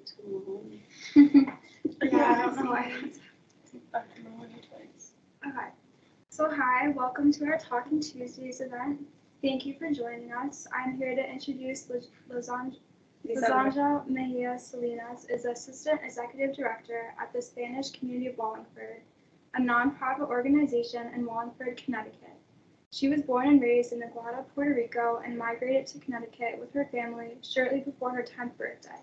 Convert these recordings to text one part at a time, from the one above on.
Yeah, I don't know why. Okay. So hi, welcome to our Talking Tuesdays event. Thank you for joining us. I'm here to introduce Lizandra Mejías-Salinas is Assistant Executive Director at the Spanish Community of Wallingford, a nonprofit organization in Wallingford, Connecticut. She was born and raised in Aguada, Puerto Rico, and migrated to Connecticut with her family shortly before her 10th birthday.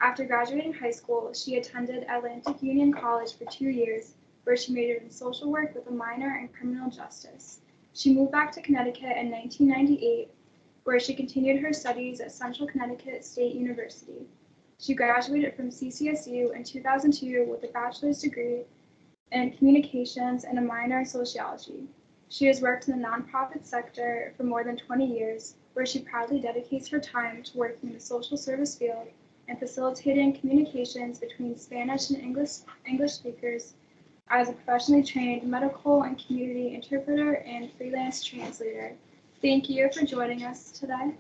After graduating high school, she attended Atlantic Union College for 2 years, where she majored in social work with a minor in criminal justice. She moved back to Connecticut in 1998, where she continued her studies at Central Connecticut State University. She graduated from CCSU in 2002 with a bachelor's degree in communications and a minor in sociology. She has worked in the nonprofit sector for more than 20 years, where she proudly dedicates her time to working in the social service field and facilitating communications between Spanish and English speakers as a professionally trained medical and community interpreter and freelance translator. Thank you for joining us today.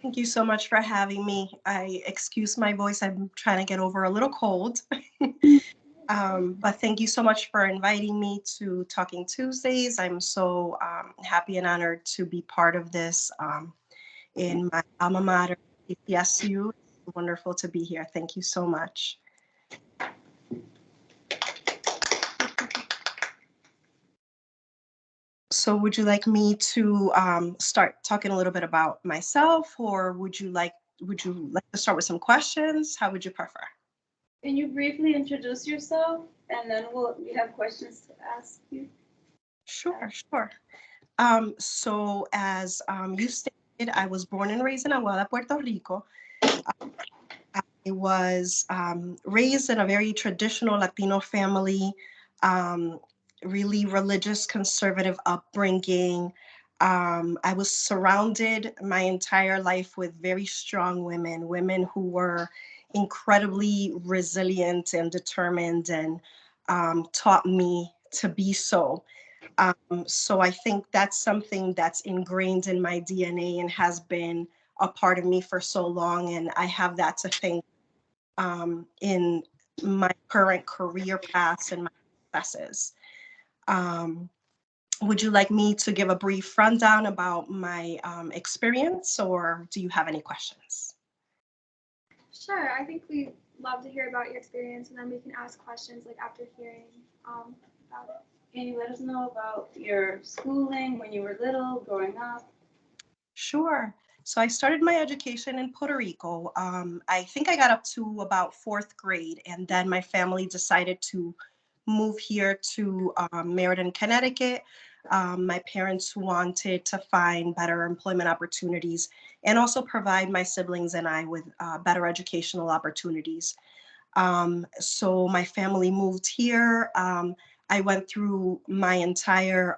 Thank you so much for having me. I excuse my voice. I'm trying to get over a little cold. But thank you so much for inviting me to Talking Tuesdays. I'm so happy and honored to be part of this in my alma mater, CCSU. It's wonderful to be here. Thank you so much. So would you like me to start talking a little bit about myself, or would you like to start with some questions? How would you prefer? Can you briefly introduce yourself, and then we have questions to ask you? Sure. So as you stated, I was born and raised in Aguada, Puerto Rico. I was raised in a very traditional Latino family, really religious, conservative upbringing. I was surrounded my entire life with very strong women who were incredibly resilient and determined, and taught me to be so. So I think that's something that's ingrained in my DNA and has been a part of me for so long. And I have that to thank in my current career paths and my successes. Would you like me to give a brief rundown about my experience, or do you have any questions? Sure, I think we'd love to hear about your experience, and then we can ask questions like after hearing about it. Can you let us know about your schooling when you were little, growing up? Sure. So I started my education in Puerto Rico. I think I got up to about 4th grade, and then my family decided to move here to Meriden, Connecticut. My parents wanted to find better employment opportunities and also provide my siblings and I with better educational opportunities. So my family moved here. I went through my entire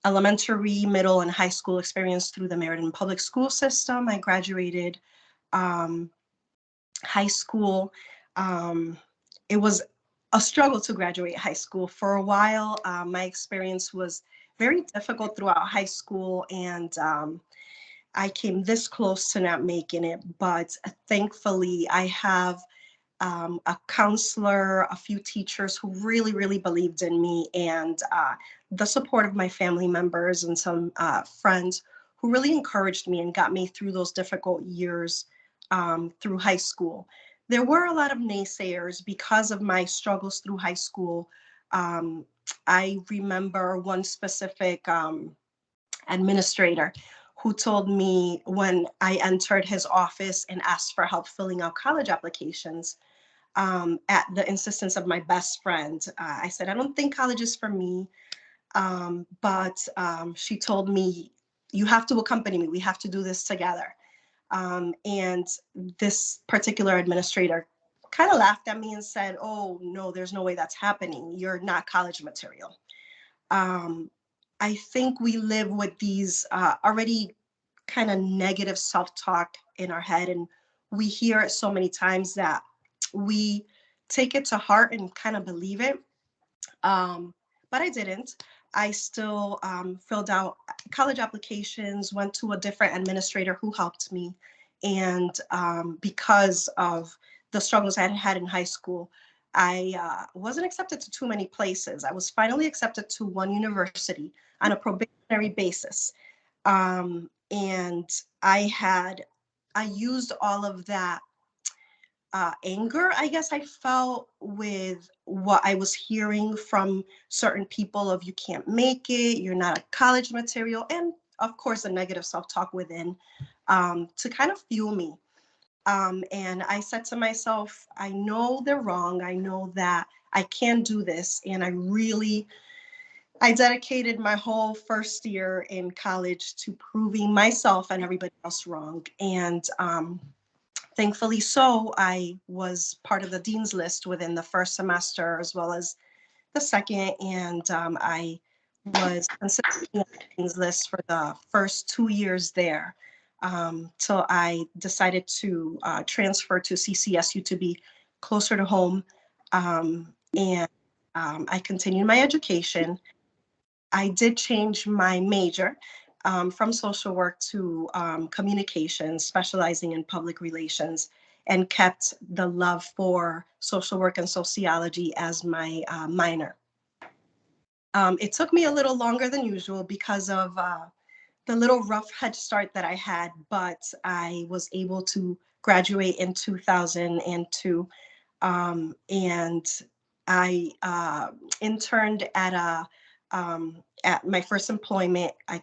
elementary, middle, and high school experience through the Meriden public school system. I graduated high school. It was a struggle to graduate high school. For a while, my experience was very difficult throughout high school, and I came this close to not making it. But thankfully, I have a counselor, a few teachers who really, really believed in me, and the support of my family members and some friends who really encouraged me and got me through those difficult years through high school. There were a lot of naysayers because of my struggles through high school. I remember one specific administrator who told me when I entered his office and asked for help filling out college applications, at the insistence of my best friend, I said, I don't think college is for me. But she told me, you have to accompany me. We have to do this together. And this particular administrator kind of laughed at me and said, oh, no, there's no way that's happening. You're not college material. I think we live with these already kind of negative self-talk in our head, and we hear it so many times that we take it to heart and kind of believe it. But I didn't. I still filled out college applications, went to a different administrator who helped me, And because of the struggles I had had in high school, I wasn't accepted to too many places. I was finally accepted to one university on a probationary basis. And I used all of that anger, I guess I felt, with what I was hearing from certain people of you can't make it, you're not a college material, and of course the negative self-talk within, to kind of fuel me. And I said to myself, I know they're wrong. I know that I can do this. And I dedicated my whole first year in college to proving myself and everybody else wrong. And thankfully so, I was part of the dean's list within the first semester as well as the second. And I was consistently on the dean's list for the first 2 years there, till I decided to transfer to CCSU to be closer to home. And I continued my education. I did change my major from social work to communications, specializing in public relations, and kept the love for social work and sociology as my minor. It took me a little longer than usual because of the little rough head start that I had, but I was able to graduate in 2002. And I interned at my first employment. I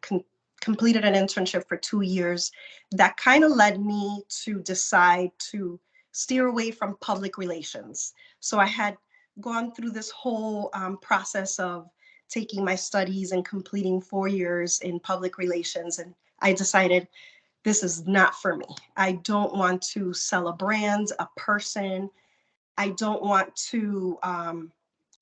completed an internship for 2 years. That kind of led me to decide to steer away from public relations. So I had gone through this whole process of taking my studies and completing 4 years in public relations. And I decided this is not for me. I don't want to sell a brand, a person. I don't want to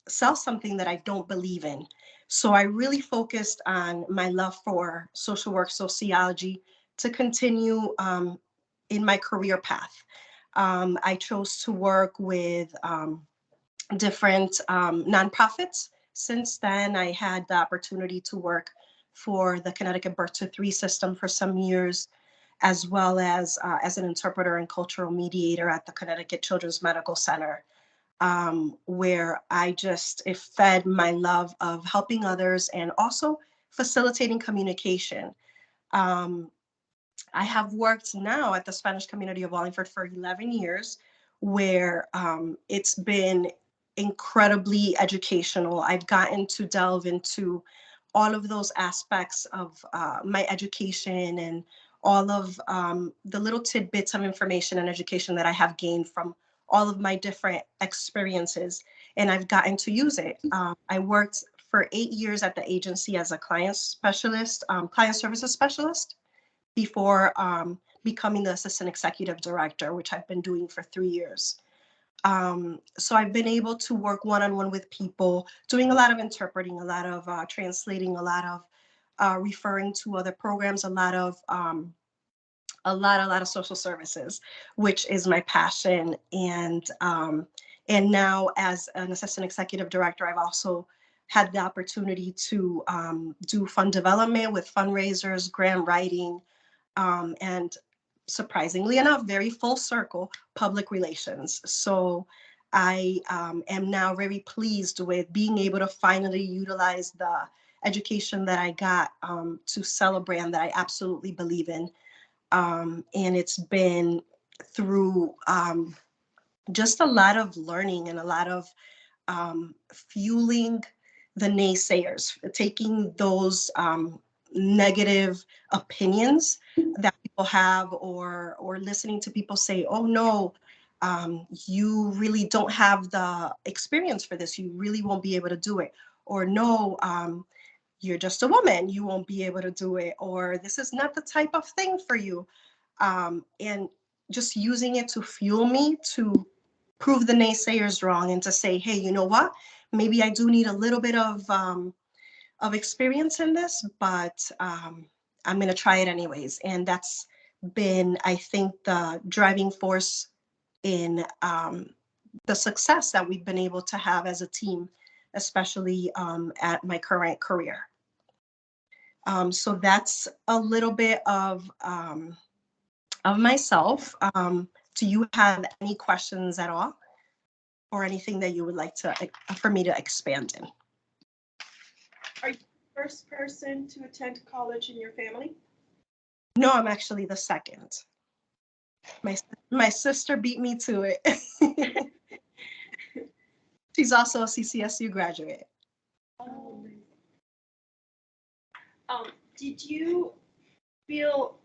sell something that I don't believe in. So I really focused on my love for social work, sociology, to continue in my career path. I chose to work with different nonprofits. Since then, I had the opportunity to work for the Connecticut Birth to Three system for some years, as well as an interpreter and cultural mediator at the Connecticut Children's Medical Center, where it fed my love of helping others and also facilitating communication. Um, I have worked now at the Spanish Community of Wallingford for 11 years, where it's been incredibly educational. I've gotten to delve into all of those aspects of my education and all of the little tidbits of information and education that I have gained from all of my different experiences, and I've gotten to use it. I worked for 8 years at the agency as a client specialist, client services specialist, before becoming the assistant executive director, which I've been doing for 3 years. So I've been able to work one-on-one with people, doing a lot of interpreting, a lot of translating, a lot of referring to other programs, a lot of social services, which is my passion. And now as an assistant executive director, I've also had the opportunity to do fund development with fundraisers, grant writing, and surprisingly enough, very full circle, public relations. So I am now very pleased with being able to finally utilize the education that I got to sell a brand that I absolutely believe in. And it's been through just a lot of learning and a lot of fueling the naysayers, taking those negative opinions that people have, or listening to people say, oh no, you really don't have the experience for this, you really won't be able to do it, or no, you're just a woman, you won't be able to do it, or this is not the type of thing for you. And just using it to fuel me to prove the naysayers wrong and to say, hey, you know what? Maybe I do need a little bit of experience in this, but I'm going to try it anyways. And that's been, I think, the driving force in the success that we've been able to have as a team, especially at my current career. So that's a little bit of of myself. Do you have any questions at all, or anything that you would like for me to expand in? Are you the first person to attend college in your family? No, I'm actually the second. My sister beat me to it. She's also a CCSU graduate. Did you feel,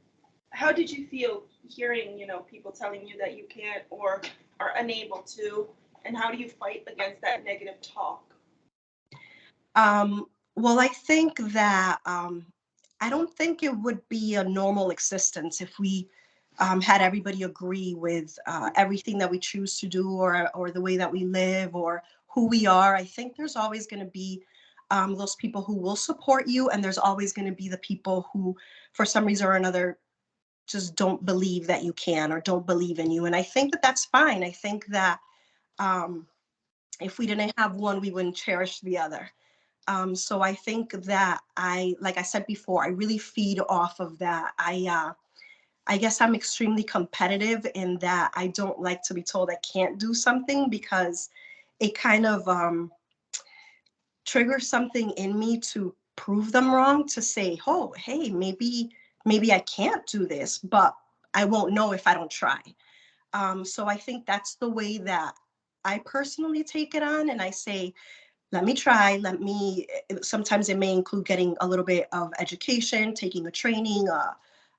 how did you feel hearing, people telling you that you can't or are unable to, and how do you fight against that negative talk? Well, I think that I don't think it would be a normal existence if we had everybody agree with everything that we choose to do, or the way that we live, or who we are. I think there's always going to be those people who will support you, and there's always going to be the people who, for some reason or another, just don't believe that you can, or don't believe in you. And I think that that's fine. I think that if we didn't have one, we wouldn't cherish the other. So I think that like I said before, I really feed off of that. I guess I'm extremely competitive in that I don't like to be told I can't do something, because it kind of triggers something in me to prove them wrong, to say, oh, hey, maybe I can't do this, but I won't know if I don't try. So I think that's the way that I personally take it on, and I say, let me try, sometimes it may include getting a little bit of education, taking a training,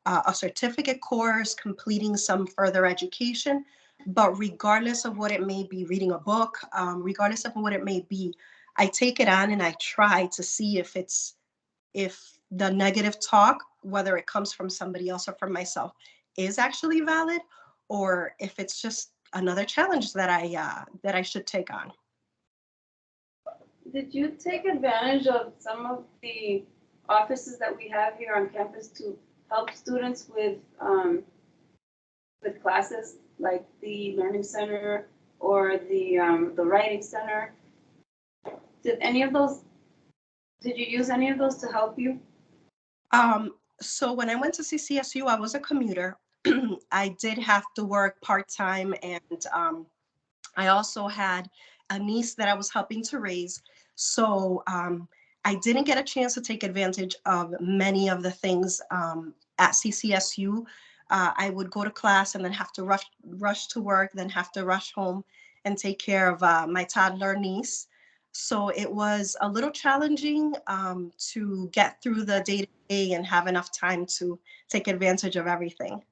a certificate course, completing some further education. But regardless of what it may be, reading a book, regardless of what it may be, I take it on and I try to see if the negative talk, whether it comes from somebody else or from myself, is actually valid, or if it's just another challenge that I should take on. Did you take advantage of some of the offices that we have here on campus to help students with classes, like the Learning Center or the Writing Center? Did you use any of those to help you? So when I went to CCSU, I was a commuter. I did have to work part-time, and I also had a niece that I was helping to raise. So I didn't get a chance to take advantage of many of the things at CCSU. I would go to class and then have to rush to work, then have to rush home and take care of my toddler niece. So it was a little challenging to get through the day-to-day and have enough time to take advantage of everything.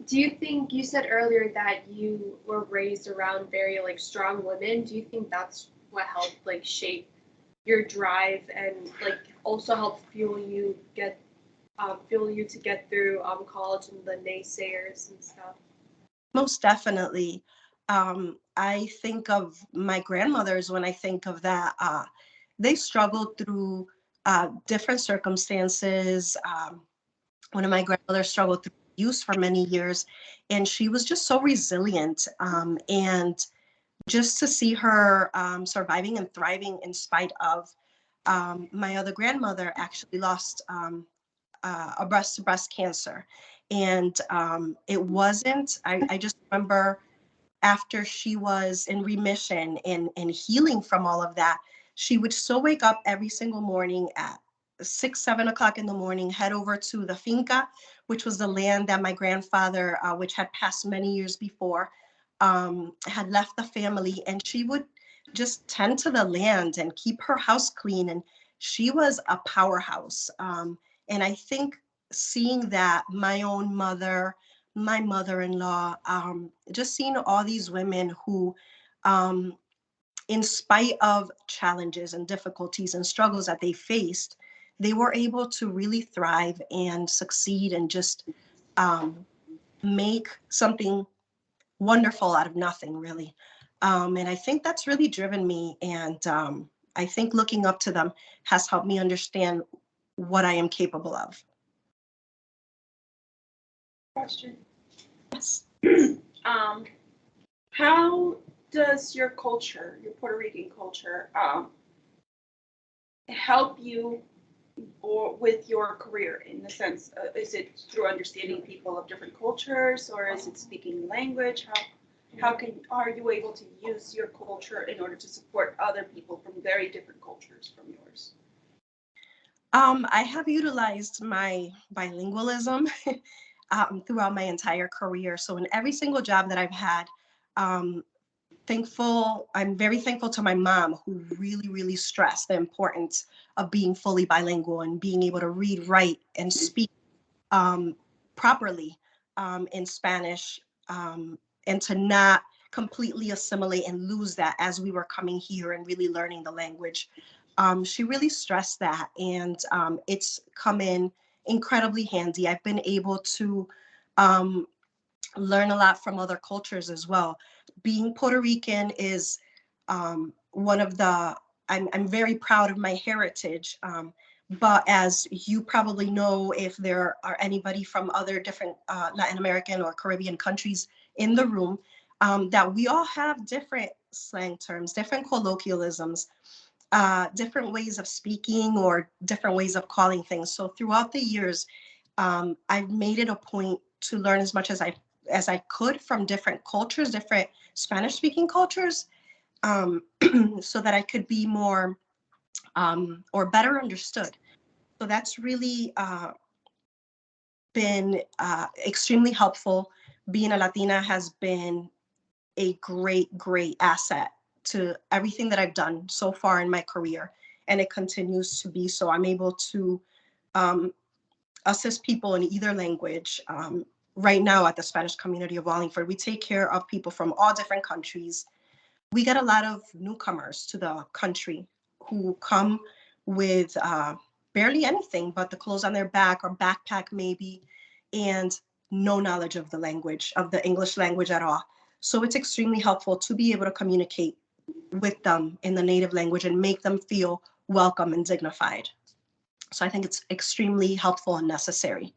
Do you think, you said earlier that you were raised around very strong women? Do you think that's what helped shape your drive and also helped fuel you to get through college and the naysayers and stuff? Most definitely. I think of my grandmothers when I think of that. They struggled through different circumstances. One of my grandmothers struggled through abuse for many years, and she was just so resilient. And just to see her surviving and thriving in spite of my other grandmother actually lost a breast cancer. And it wasn't, I just remember after she was in remission and healing from all of that, she would still wake up every single morning at 6, 7 o'clock in the morning, head over to the finca, which was the land that my grandfather, which had passed many years before, had left the family, and she would just tend to the land and keep her house clean. And she was a powerhouse. And I think seeing that, my own mother, my mother-in-law, just seeing all these women who, in spite of challenges and difficulties and struggles that they faced, they were able to really thrive and succeed and just make something wonderful out of nothing, really. And I think that's really driven me. And I think looking up to them has helped me understand what I am capable of. Question. Yes. How does your culture, your Puerto Rican culture, help you or with your career in the sense, is it through understanding people of different cultures, or is it speaking language? Are you able to use your culture in order to support other people from very different cultures from yours? I have utilized my bilingualism throughout my entire career. So in every single job that I've had, um, I'm very thankful to my mom, who really, really stressed the importance of being fully bilingual and being able to read, write, and speak um, properly in Spanish, and to not completely assimilate and lose that as we were coming here and really learning the language. She really stressed that, and it's come in incredibly handy. I've been able to um, learn a lot from other cultures as well. Being Puerto Rican is one of the, I'm very proud of my heritage. But as you probably know, if there are anybody from other different Latin American or Caribbean countries in the room, that we all have different slang terms, different colloquialisms, different ways of speaking or different ways of calling things. So throughout the years, I've made it a point to learn as much as I could from different cultures, different Spanish speaking cultures, so that I could be more or better understood. So that's really been extremely helpful. Being a Latina has been a great, great asset to everything that I've done so far in my career. And it continues to be so. I'm able to assist people in either language. Right now at the Spanish Community of Wallingford, we take care of people from all different countries. We get a lot of newcomers to the country who come with barely anything but the clothes on their back or backpack maybe, and no knowledge of the language, of the English language at all. So it's extremely helpful to be able to communicate with them in the native language and make them feel welcome and dignified. So I think it's extremely helpful and necessary.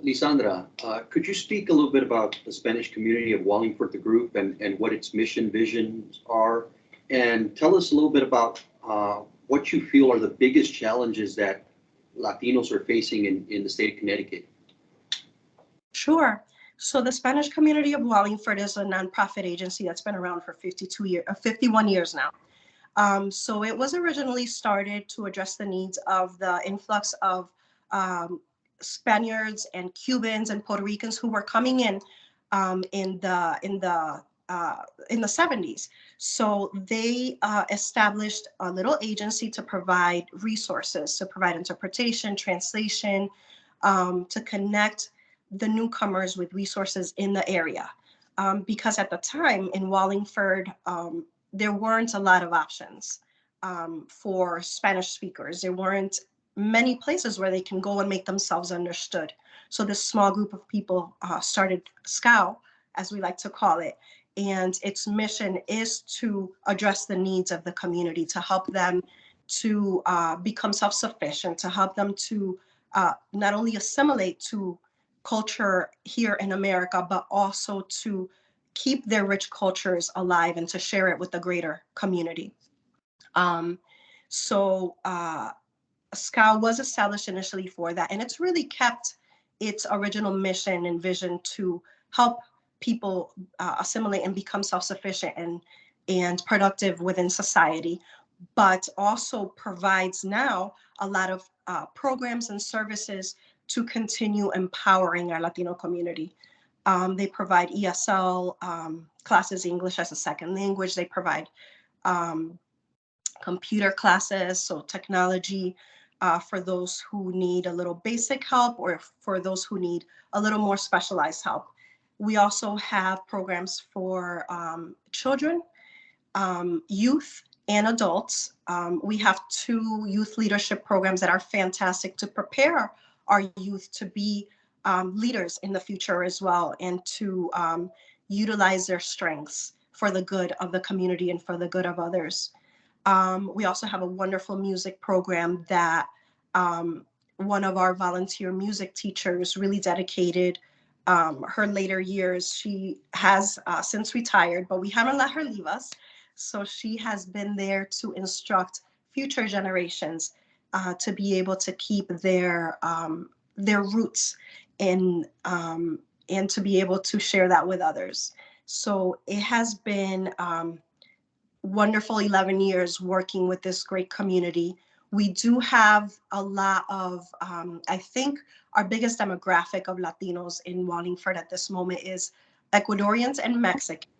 Lizandra, could you speak a little bit about the Spanish Community of Wallingford, the group, and what its mission, visions are? And tell us a little bit about what you feel are the biggest challenges that Latinos are facing in the state of Connecticut. Sure. So the Spanish Community of Wallingford is a nonprofit agency that's been around for 51 years now. So it was originally started to address the needs of the influx of Spaniards and Cubans and Puerto Ricans who were coming in the 70s. So they established a little agency to provide resources, to provide interpretation, translation, to connect the newcomers with resources in the area. Because at the time in Wallingford, there weren't a lot of options for Spanish speakers. There weren't many places where they can go and make themselves understood. So this small group of people started SCOW, as we like to call it, and its mission is to address the needs of the community, to help them to become self-sufficient, to help them to not only assimilate to culture here in America, but also to keep their rich cultures alive and to share it with the greater community. So SCOW was established initially for that, and it's really kept its original mission and vision to help people assimilate and become self-sufficient and productive within society, but also provides now a lot of programs and services to continue empowering our Latino community. They provide ESL classes, English as a second language. They provide computer classes, so technology for those who need a little basic help or for those who need a little more specialized help. We also have programs for children, youth, and adults. We have 2 youth leadership programs that are fantastic to prepare our youth to be leaders in the future as well, and to utilize their strengths for the good of the community and for the good of others. We also have a wonderful music program that one of our volunteer music teachers really dedicated her later years. She has since retired, but we haven't let her leave us. So she has been there to instruct future generations to be able to keep their roots and to be able to share that with others. So it has been wonderful 11 years working with this great community. We do have a lot of, I think our biggest demographic of Latinos in Wallingford at this moment is Ecuadorians and Mexicans.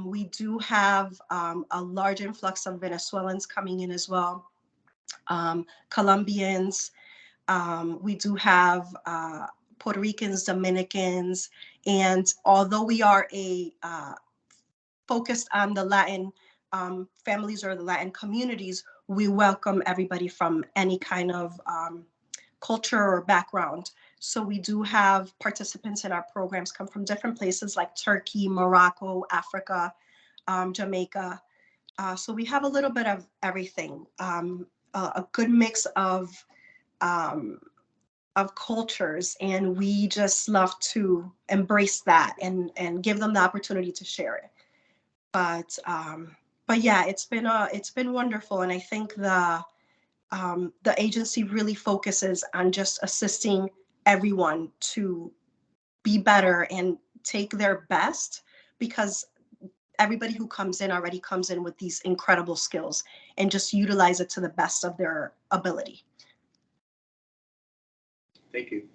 We do have a large influx of Venezuelans coming in as well, Colombians. We do have Puerto Ricans, Dominicans, and although we are focused on the Latin families or the Latin communities, we welcome everybody from any kind of culture or background. So we do have participants in our programs come from different places like Turkey, Morocco, Africa, Jamaica. So we have a little bit of everything, a good mix of cultures, and we just love to embrace that and give them the opportunity to share it. But yeah, it's been wonderful, and I think the agency really focuses on just assisting everyone to be better and take their best, because everybody who comes in already comes in with these incredible skills and just utilize it to the best of their ability. Thank you.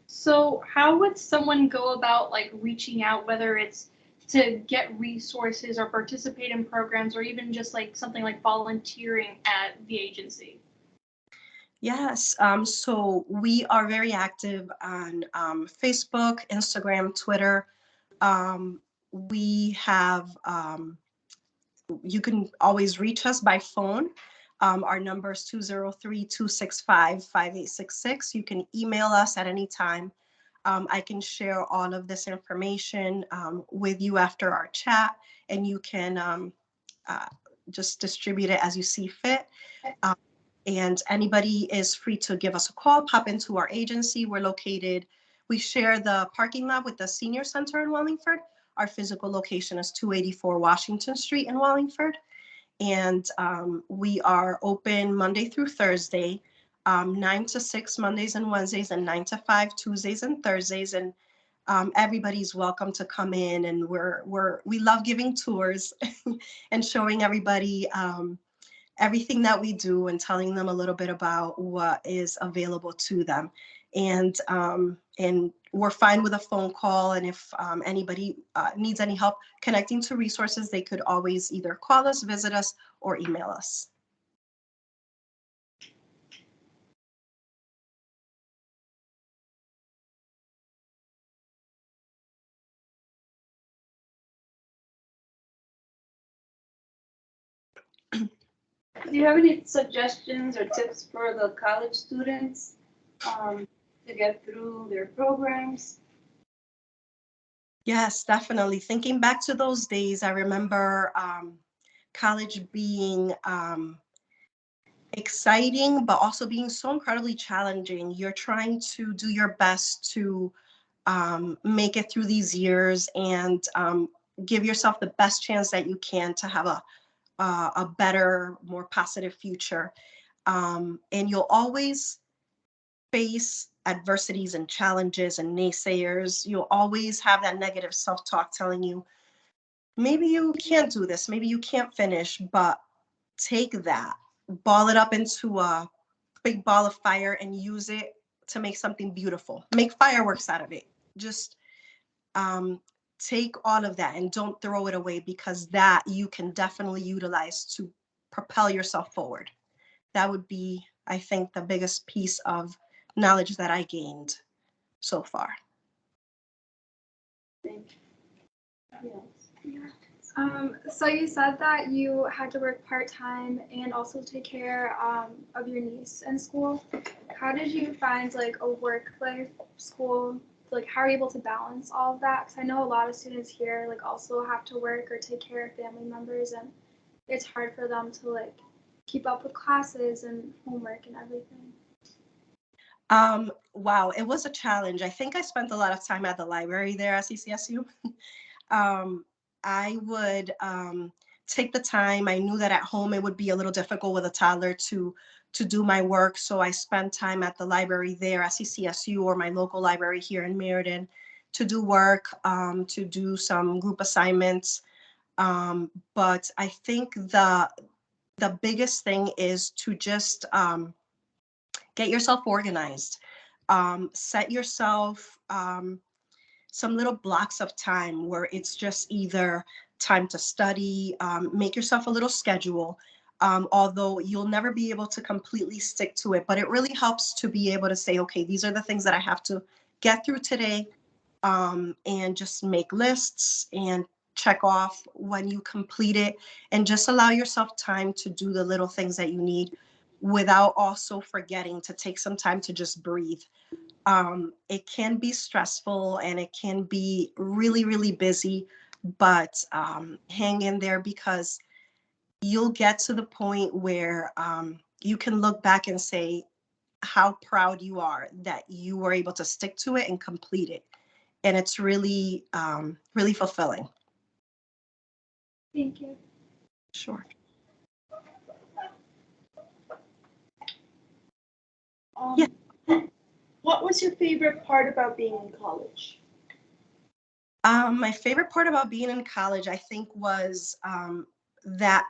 So how would someone go about like reaching out, whether it's to get resources or participate in programs or even just like something like volunteering at the agency? Yes, so we are very active on Facebook, Instagram, Twitter. We have, you can always reach us by phone. Our number is 203-265-5866. You can email us at any time. I can share all of this information with you after our chat, and you can just distribute it as you see fit. And anybody is free to give us a call, pop into our agency. We share the parking lot with the Senior Center in Wallingford. Our physical location is 284 Washington Street in Wallingford. And we are open Monday through Thursday, 9 to 6 Mondays and Wednesdays, and 9 to 5 Tuesdays and Thursdays. And everybody's welcome to come in, and we love giving tours and showing everybody everything that we do and telling them a little bit about what is available to them. And we're fine with a phone call. And if anybody needs any help connecting to resources, they could always either call us, visit us, or email us. Do you have any suggestions or tips for the college students to get through their programs? Yes, definitely. Thinking back to those days, I remember college being exciting, but also being so incredibly challenging. You're trying to do your best to make it through these years and give yourself the best chance that you can to have a better, more positive future. And you'll always face adversities and challenges and naysayers. You'll always have that negative self-talk telling you, maybe you can't do this, maybe you can't finish, but take that, ball it up into a big ball of fire and use it to make something beautiful. Make fireworks out of it. Just take all of that and don't throw it away, because that you can definitely utilize to propel yourself forward. That would be, I think, the biggest piece of knowledge that I gained so far. Thank you. Yes. So you said that you had to work part-time and also take care of your niece in school. How did you find like a work life school? Like, how are you able to balance all of that? Because I know a lot of students here like also have to work or take care of family members, and it's hard for them to like keep up with classes and homework and everything. Wow, it was a challenge. I think I spent a lot of time at the library there at CCSU. um, I would take the time. I knew that at home it would be a little difficult with a toddler to do my work, so I spent time at the library there at CCSU or my local library here in Meriden to do work, to do some group assignments. But I think the biggest thing is to just get yourself organized. Set yourself some little blocks of time where it's just either time to study, make yourself a little schedule. Although you'll never be able to completely stick to it, but it really helps to be able to say, okay, these are the things that I have to get through today, and just make lists and check off when you complete it, and just allow yourself time to do the little things that you need without also forgetting to take some time to just breathe. It can be stressful and it can be really, really busy, but hang in there, because you'll get to the point where you can look back and say how proud you are that you were able to stick to it and complete it. And it's really, really fulfilling. Thank you. Sure. Um, What was your favorite part about being in college? My favorite part about being in college, I think, was that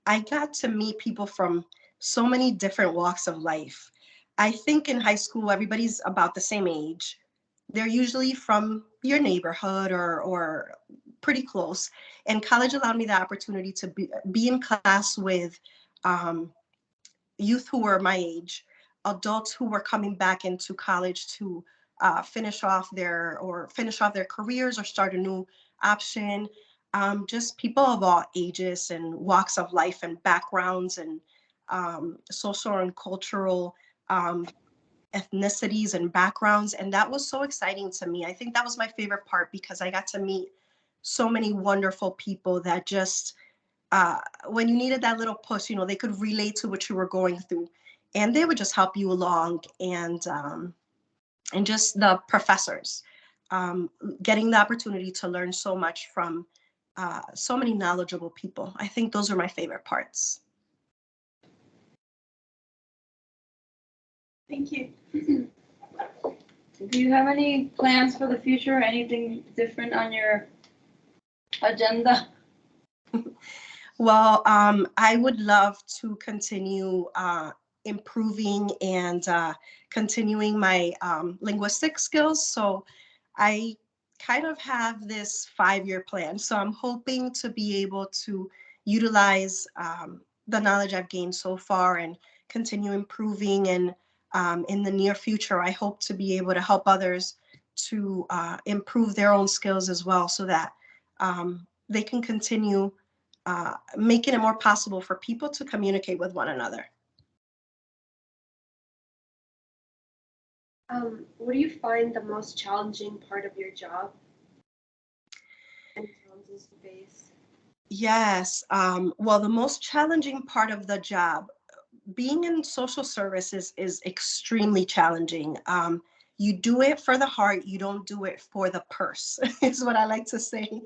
I got to meet people from so many different walks of life. I think in high school, everybody's about the same age. They're usually from your neighborhood or pretty close. And college allowed me the opportunity to be in class with um, youth who were my age, adults who were coming back into college to finish off their careers or start a new option. Just people of all ages and walks of life and backgrounds and social and cultural um, ethnicities and backgrounds. And that was so exciting to me. I think that was my favorite part, because I got to meet so many wonderful people that just uh, when you needed that little push, they could relate to what you were going through, and they would just help you along. And just the professors, getting the opportunity to learn so much from so many knowledgeable people. I think those are my favorite parts. Thank you. Do you have any plans for the future? Anything different on your agenda? Well, I would love to continue improving and continuing my linguistic skills. So I kind of have this 5-year plan. So I'm hoping to be able to utilize the knowledge I've gained so far and continue improving. And in the near future, I hope to be able to help others to improve their own skills as well, so that they can continue making it more possible for people to communicate with one another. What do you find the most challenging part of your job? Any challenges you face? Yes. Well, the most challenging part of the job, being in social services, is extremely challenging. You do it for the heart, you don't do it for the purse, is what I like to say.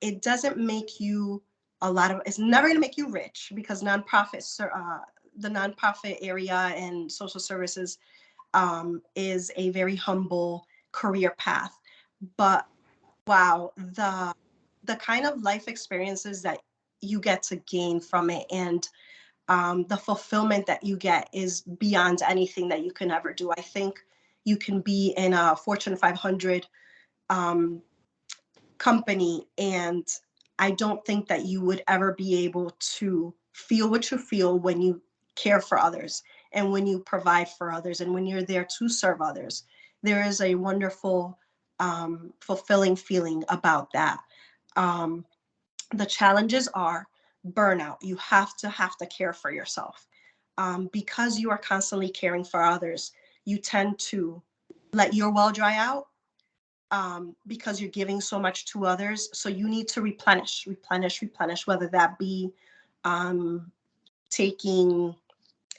It doesn't make you it's never going to make you rich, because the nonprofit area and social services is a very humble career path. But wow, the kind of life experiences that you get to gain from it, and the fulfillment that you get, is beyond anything that you can ever do. I think you can be in a Fortune 500 um, company, and I don't think that you would ever be able to feel what you feel when you care for others and when you provide for others and when you're there to serve others. There is a wonderful, fulfilling feeling about that. Um, the challenges are burnout. You have to care for yourself. Because you are constantly caring for others, you tend to let your well dry out, because you're giving so much to others. So you need to replenish, whether that be taking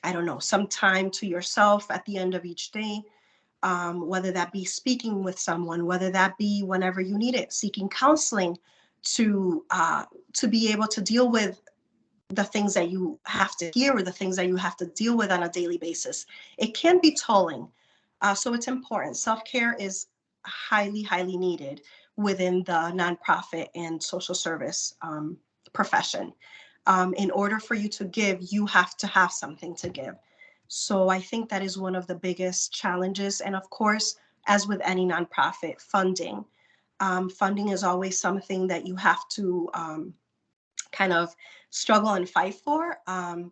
I don't know, some time to yourself at the end of each day, whether that be speaking with someone, whether that be whenever you need it, seeking counseling to be able to deal with the things that you have to hear or the things that you have to deal with on a daily basis. It can be tolling. So it's important. Self-care is highly, highly needed within the nonprofit and social service profession. In order for you to give, you have to have something to give. So I think that is one of the biggest challenges. And of course, as with any nonprofit, funding. Funding is always something that you have to kind of struggle and fight for,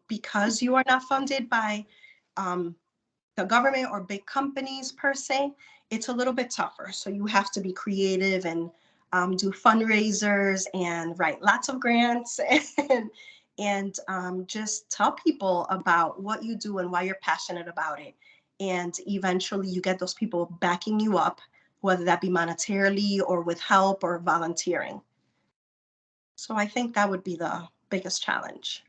because you are not funded by the government or big companies per se. It's a little bit tougher. So you have to be creative and do fundraisers and write lots of grants and just tell people about what you do and why you're passionate about it. And eventually you get those people backing you up, whether that be monetarily or with help or volunteering. So I think that would be the biggest challenge.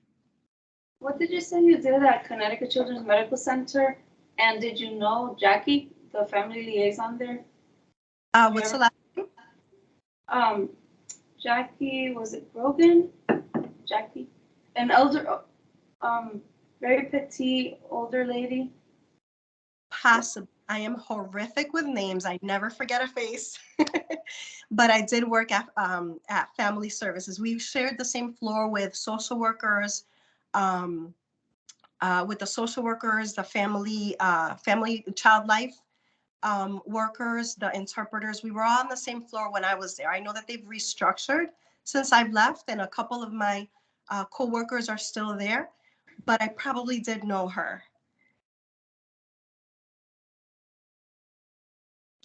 What did you say you did at Connecticut Children's Medical Center? And did you know Jackie, the family liaison there? What's the last name? Jackie, was it Brogan? Jackie, an elder, very petite older lady. Possibly. I am horrific with names. I never forget a face. But I did work at Family Services. We shared the same floor with social workers, the family child life workers, the interpreters. We were all on the same floor when I was there. I know that they've restructured since I've left, and a couple of my co-workers are still there, but I probably did know her.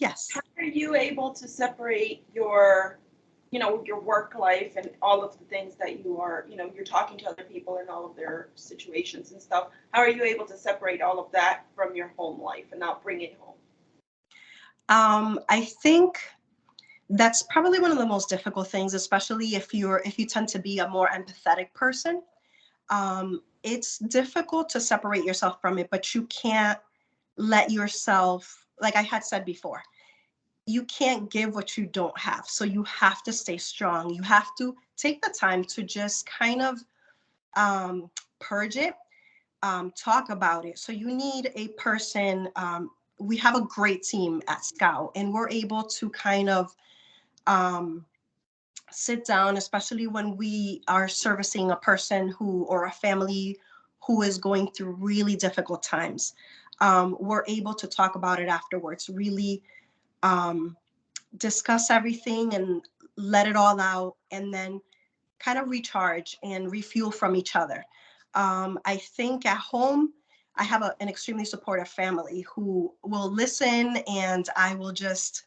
Yes. How are you able to separate your, your work life and all of the things that you are, you're talking to other people and all of their situations and stuff? How are you able to separate all of that from your home life and not bring it home? I think that's probably one of the most difficult things, especially if you tend to be a more empathetic person. It's difficult to separate yourself from it, but you can't let yourself, like I had said before, you can't give what you don't have. So you have to stay strong. You have to take the time to just kind of purge it, talk about it. So you need a person. We have a great team at Scout, and we're able to kind of sit down, especially when we are servicing a person or a family who is going through really difficult times. We're able to talk about it afterwards, really discuss everything and let it all out, and then kind of recharge and refuel from each other. I think at home, I have an extremely supportive family who will listen, and I will just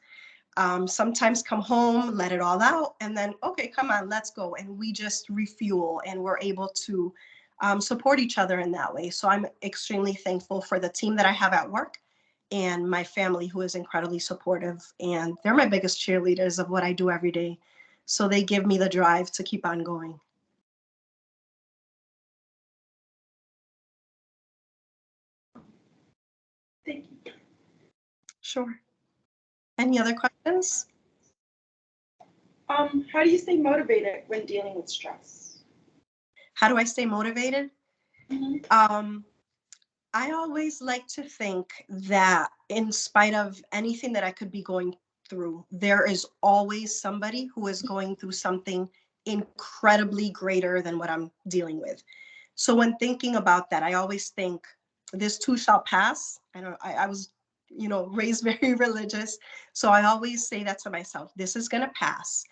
sometimes come home, let it all out, and then, okay, come on, let's go. And we just refuel, and we're able to support each other in that way. So I'm extremely thankful for the team that I have at work and my family, who is incredibly supportive. And they're my biggest cheerleaders of what I do every day. So they give me the drive to keep on going. Thank you. Sure. Any other questions? How do you stay motivated when dealing with stress? How do I stay motivated? Mm-hmm. I always like to think that in spite of anything that I could be going through, there is always somebody who is going through something incredibly greater than what I'm dealing with. So when thinking about that, I always think this too shall pass. I was, raised very religious. So I always say that to myself, this is going to pass.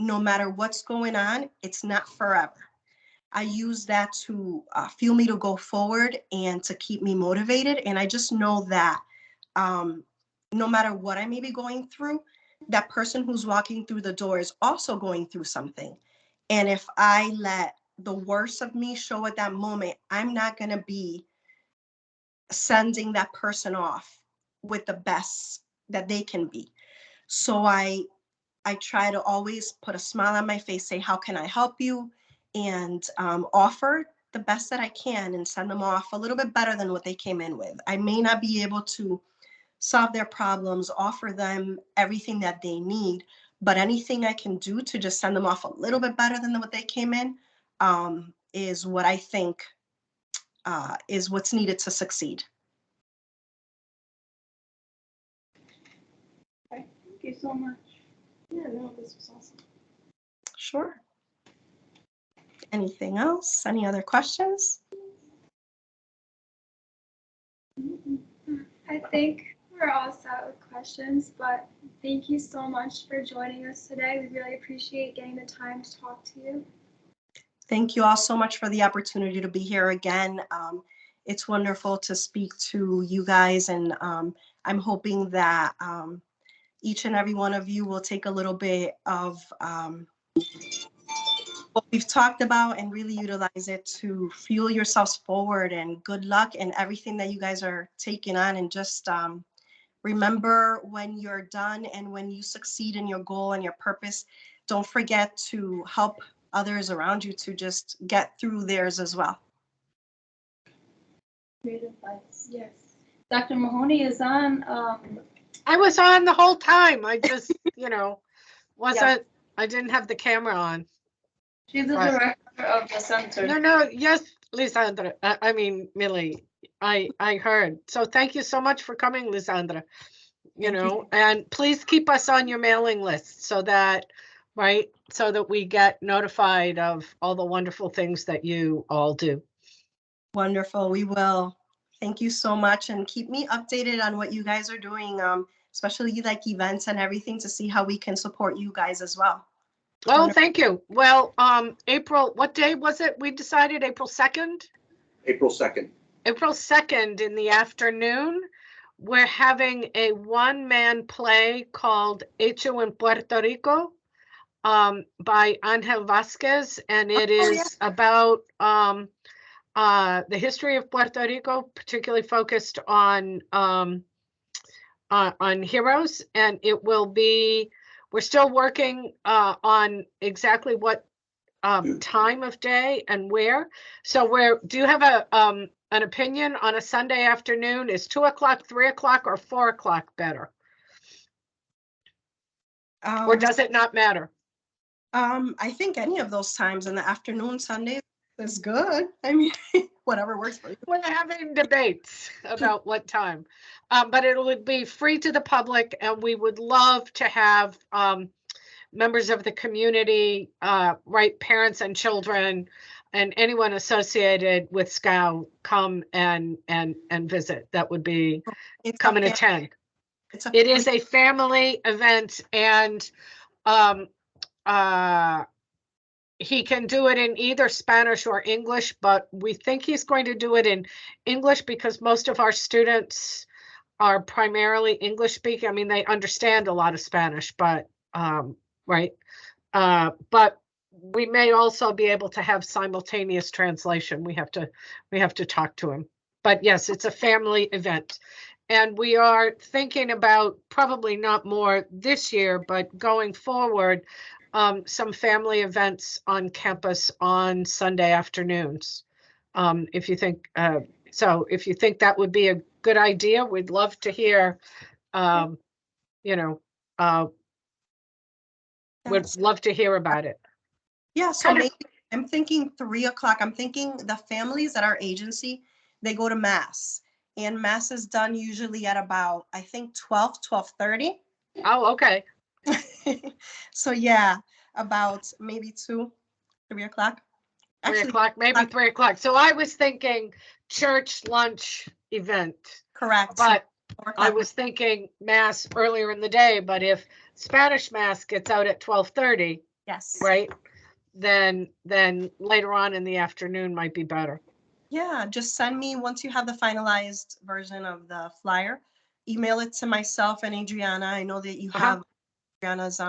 No matter what's going on, it's not forever. I use that to fuel me to go forward and to keep me motivated. And I just know that no matter what I may be going through, that person who's walking through the door is also going through something. And if I let the worst of me show at that moment, I'm not going to be sending that person off with the best that they can be. So I try to always put a smile on my face, say, how can I help you? And offer the best that I can and send them off a little bit better than what they came in with. I may not be able to solve their problems, offer them everything that they need, but anything I can do to just send them off a little bit better than what they came in is what I think is what's needed to succeed. Thank you so much. Yeah, no, this was awesome. Sure. Anything else? Any other questions? I think we're all set with questions, but thank you so much for joining us today. We really appreciate getting the time to talk to you. Thank you all so much for the opportunity to be here again. It's wonderful to speak to you guys, and I'm hoping that each and every one of you will take a little bit of what we've talked about and really utilize it to fuel yourselves forward, and good luck in everything that you guys are taking on. And just remember, when you're done and when you succeed in your goal and your purpose, don't forget to help others around you to just get through theirs as well. Great advice. Yes. Dr. Mahoney is on. I was on the whole time. I just, wasn't, I didn't have the camera on. She's the Right. director of the center. No, yes, Lizandra, I mean, Millie, I heard. So thank you so much for coming, Lizandra. And please keep us on your mailing list so that, right, so that we get notified of all the wonderful things that you all do. Wonderful, we will. Thank you so much, and keep me updated on what you guys are doing, especially like events and everything, to see how we can support you guys as well. Oh, Wonderful. thank you. Well, April, what day was it? We decided April 2nd? April 2nd. April 2nd in the afternoon, we're having a one-man play called Hecho en Puerto Rico by Angel Vasquez, and it is about the history of Puerto Rico, particularly focused on heroes, and it will be, we're still working on exactly what time of day and where. So do you have an opinion on a Sunday afternoon? Is 2 o'clock, 3 o'clock, or 4 o'clock better? Or does it not matter? I think any of those times in the afternoon, Sunday is good. I mean, whatever works for you. We're having debates about what time, but it would be free to the public, and we would love to have members of the community, right, parents and children, and anyone associated with SCOW come and visit. That would be come and attend. It is a family event, and he can do it in either Spanish or English, but we think he's going to do it in English because most of our students are primarily English speaking. I mean, they understand a lot of Spanish, but right. But we may also be able to have simultaneous translation. We have to talk to him. But yes, it's a family event. And we are thinking about, probably not more this year, but going forward, some family events on campus on Sunday afternoons. If you think if you think that would be a good idea, we'd love to hear. Would love to hear about it. Yeah, so maybe I'm thinking 3 o'clock. I'm thinking the families at our agency, they go to mass, and mass is done usually at about, I think, 12:30. Oh, okay. So yeah, about maybe 2, 3 o'clock. 3 o'clock, maybe 3 o'clock. So I was thinking church lunch event. Correct. But I was thinking mass earlier in the day, but if Spanish mass gets out at 12:30, yes, right, then later on in the afternoon might be better. Yeah, just send me, once you have the finalized version of the flyer, email it to myself and Adriana. I know that you have Adriana's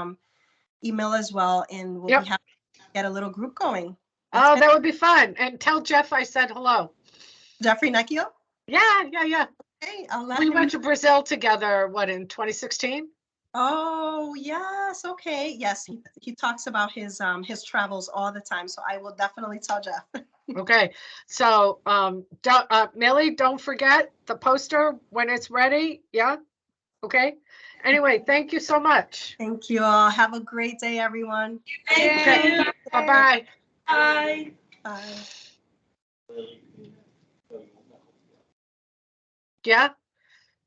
email as well, and we'll be happy to get a little group going. Oh, that would be fun. And tell Jeff I said hello. Jeffrey Necchio? Yeah. Hey, I'll let We him went to Brazil together, what, in 2016? Oh, yes. Okay. Yes, he talks about his travels all the time. So I will definitely tell Jeff. Okay, so Millie, don't forget the poster when it's ready. Yeah. Okay. Anyway, thank you so much. Thank you all. Have a great day, everyone. Okay. Bye-bye. Bye. Bye. Yeah.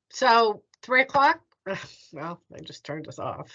So 3 o'clock. Well, I just turned this off.